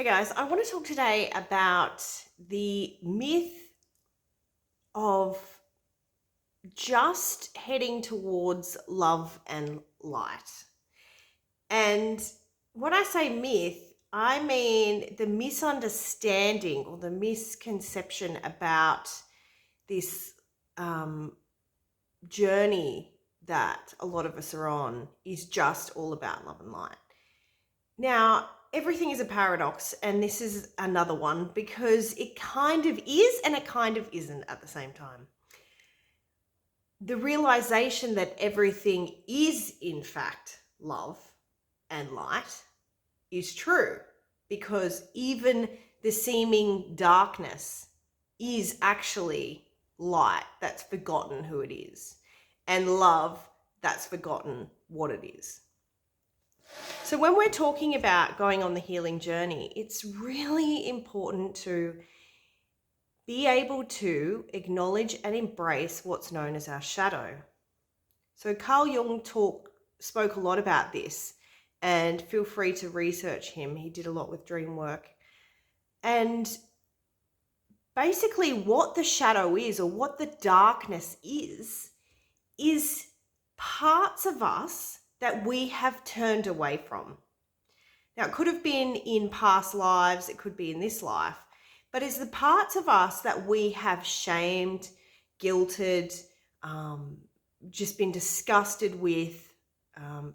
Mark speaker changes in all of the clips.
Speaker 1: Hey guys, I want to talk today about the myth of just heading towards love and light. And when I say myth, I mean the misunderstanding or the misconception about this journey that a lot of us are on is just all about love and light. Now, everything is a paradox, and this is another one because it kind of is and it kind of isn't at the same time. The realization that everything is, in fact, love and light is true because even the seeming darkness is actually light that's forgotten who it is, and love that's forgotten what it is. So when we're talking about going on the healing journey, it's really important to be able to acknowledge and embrace what's known as our shadow. So Carl Jung spoke a lot about this, and feel free to research him. He did a lot with dream work. And basically what the shadow is, or what the darkness is parts of us that we have turned away from. Now, it could have been in past lives, it could be in this life, but it's the parts of us that we have shamed, guilted, just been disgusted with,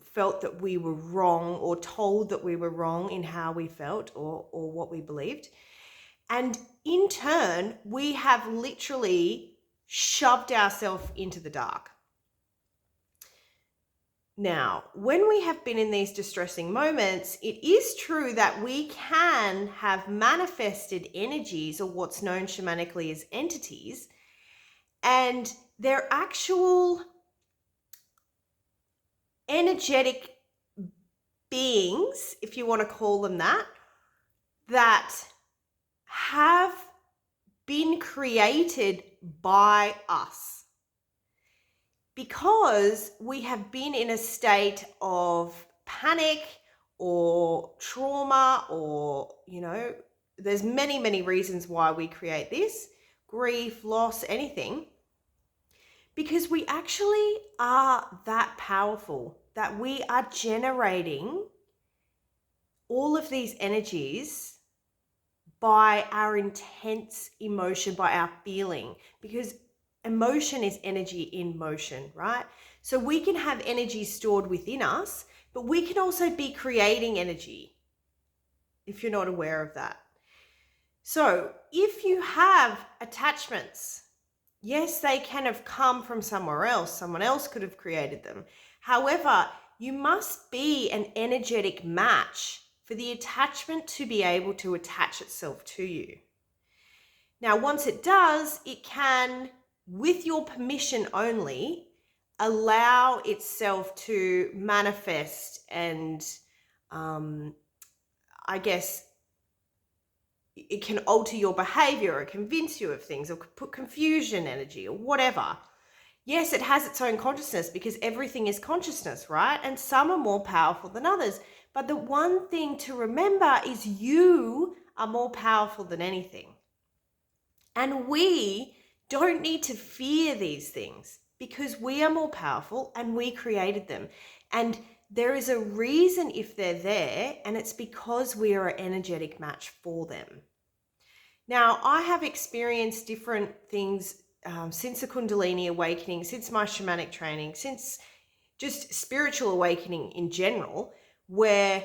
Speaker 1: felt that we were wrong, or told that we were wrong in how we felt or what we believed. And in turn, we have literally shoved ourselves into the dark. Now, when we have been in these distressing moments, it is true that we can have manifested energies, or what's known shamanically as entities, and they're actual energetic beings, if you want to call them that have been created by us, because we have been in a state of panic or trauma, or, there's many reasons why we create this, grief, loss, anything, because we actually are that powerful, that we are generating all of these energies by our intense emotion, by our feeling, because emotion is energy in motion, right? So we can have energy stored within us, but we can also be creating energy, if you're not aware of that. So if you have attachments, yes, they can have come from somewhere else. Someone else could have created them. However, you must be an energetic match for the attachment to be able to attach itself to you. Now, once it does, it can, with your permission only, allow itself to manifest and, I guess, it can alter your behavior or convince you of things or put confusion energy or whatever. Yes, it has its own consciousness, because everything is consciousness, right? And some are more powerful than others. But the one thing to remember is you are more powerful than anything. And we don't need to fear these things, because we are more powerful and we created them. And there is a reason if they're there, and it's because we are an energetic match for them. Now, I have experienced different things since the Kundalini awakening, since my shamanic training, since just spiritual awakening in general, where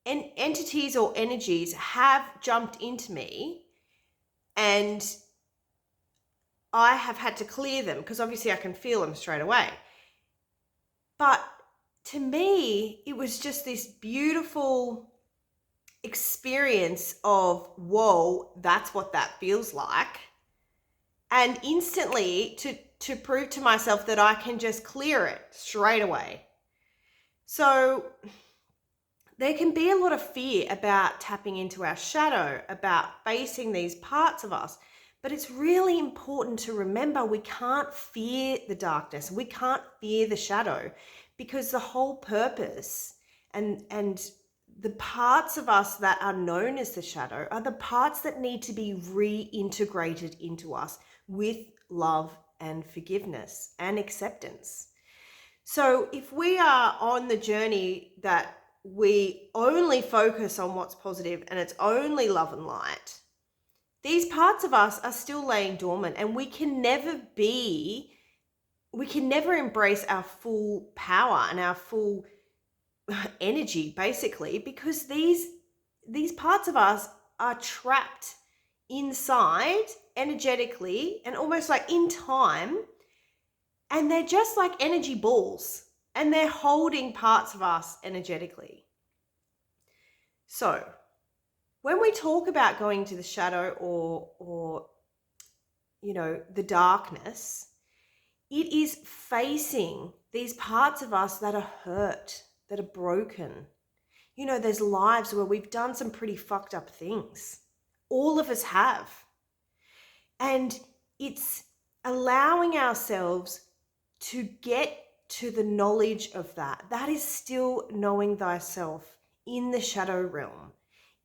Speaker 1: entities or energies have jumped into me, and I have had to clear them, because obviously I can feel them straight away. But to me, it was just this beautiful experience of, whoa, that's what that feels like. And instantly to prove to myself that I can just clear it straight away. So there can be a lot of fear about tapping into our shadow, about facing these parts of us. But it's really important to remember we can't fear the darkness. We can't fear the shadow, because the whole purpose and the parts of us that are known as the shadow are the parts that need to be reintegrated into us with love and forgiveness and acceptance. So if we are on the journey that we only focus on what's positive and it's only love and light, these parts of us are still laying dormant, and we can never embrace our full power and our full energy, basically, because these parts of us are trapped inside energetically and almost like in time, and they're just like energy balls, and they're holding parts of us energetically. So when we talk about going to the shadow or the darkness, it is facing these parts of us that are hurt, that are broken. There's lives where we've done some pretty fucked up things. All of us have. And it's allowing ourselves to get to the knowledge of that. That is still knowing thyself in the shadow realm,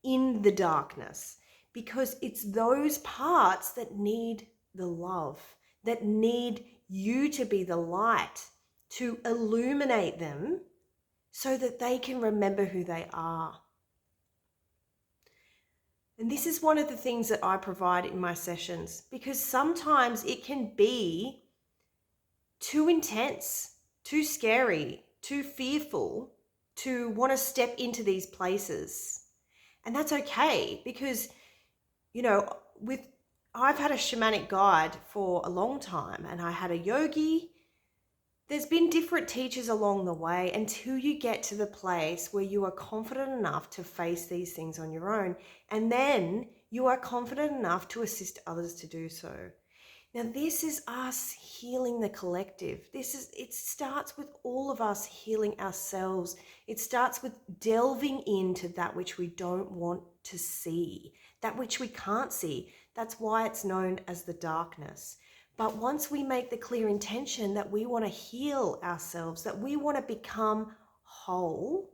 Speaker 1: in the darkness, because it's those parts that need the love, that need you to be the light, to illuminate them so that they can remember who they are. And this is one of the things that I provide in my sessions, because sometimes it can be too intense, too scary, too fearful to want to step into these places. And that's okay, because, I've had a shamanic guide for a long time, and I had a yogi. There's been different teachers along the way until you get to the place where you are confident enough to face these things on your own. And then you are confident enough to assist others to do so. Now, this is us healing the collective. It starts with all of us healing ourselves. It starts with delving into that which we don't want to see, that which we can't see. That's why it's known as the darkness. But once we make the clear intention that we want to heal ourselves, that we want to become whole,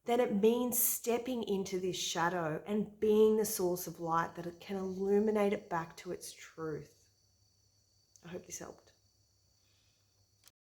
Speaker 1: then it means stepping into this shadow and being the source of light that it can illuminate it back to its truth. I hope this helped.